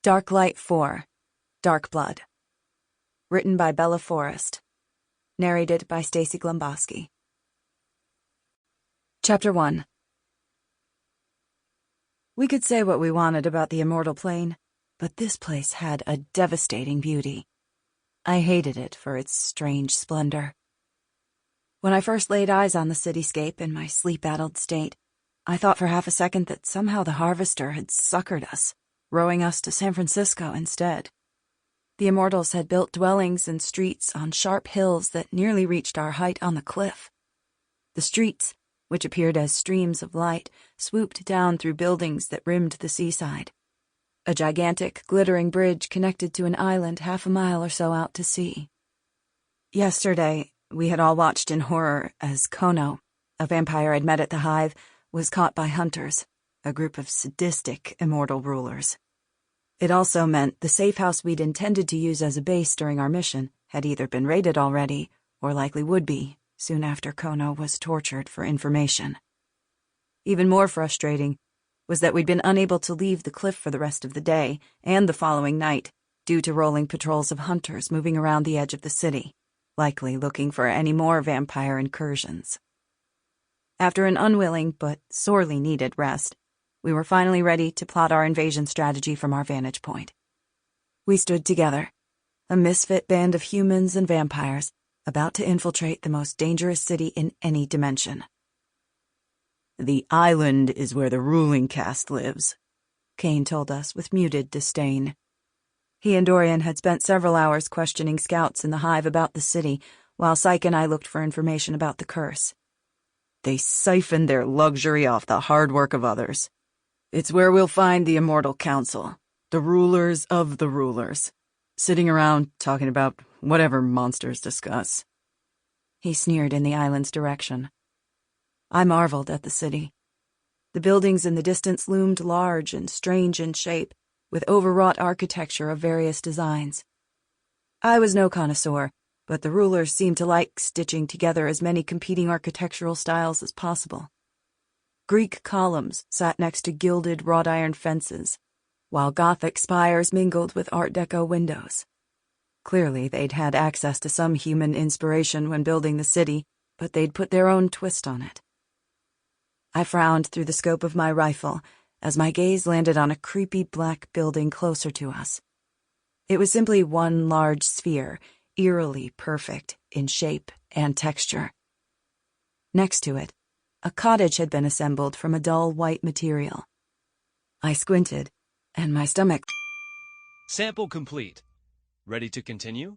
Darklight 4, Darkblood. Written by Bella Forrest. Narrated by Stacey Glemboski. Chapter 1. We could say what we wanted about the Immortal Plane, but this place had a devastating beauty. I hated it for its strange splendor. When I first laid eyes on the cityscape in my sleep-addled state, I thought for half a second that somehow the Harvester had suckered us, rowing us to San Francisco instead. The Immortals had built dwellings and streets on sharp hills that nearly reached our height on the cliff. The streets, which appeared as streams of light, swooped down through buildings that rimmed the seaside. A gigantic, glittering bridge connected to an island half a mile or so out to sea. Yesterday, we had all watched in horror as Kono, a vampire I'd met at the Hive, was caught by hunters, a group of sadistic immortal rulers. It also meant the safe house we'd intended to use as a base during our mission had either been raided already, or likely would be, soon after Kono was tortured for information. Even more frustrating was that we'd been unable to leave the cliff for the rest of the day and the following night due to rolling patrols of hunters moving around the edge of the city, likely looking for any more vampire incursions. After an unwilling but sorely needed rest, we were finally ready to plot our invasion strategy from our vantage point. We stood together, a misfit band of humans and vampires, about to infiltrate the most dangerous city in any dimension. "The island is where the ruling caste lives," Kane told us with muted disdain. He and Dorian had spent several hours questioning scouts in the Hive about the city, while Psyche and I looked for information about the curse. "They siphon their luxury off the hard work of others. It's where we'll find the Immortal Council, the rulers of the rulers, sitting around talking about whatever monsters discuss." He sneered in the island's direction. I marveled at the city. The buildings in the distance loomed large and strange in shape, with overwrought architecture of various designs. I was no connoisseur, but the rulers seemed to like stitching together as many competing architectural styles as possible. Greek columns sat next to gilded wrought iron fences, while Gothic spires mingled with Art Deco windows. Clearly, they'd had access to some human inspiration when building the city, but they'd put their own twist on it. I frowned through the scope of my rifle as my gaze landed on a creepy black building closer to us. It was simply one large sphere, eerily perfect in shape and texture. Next to it, a cottage had been assembled from a dull white material. I squinted, and my stomach... Sample complete. Ready to continue?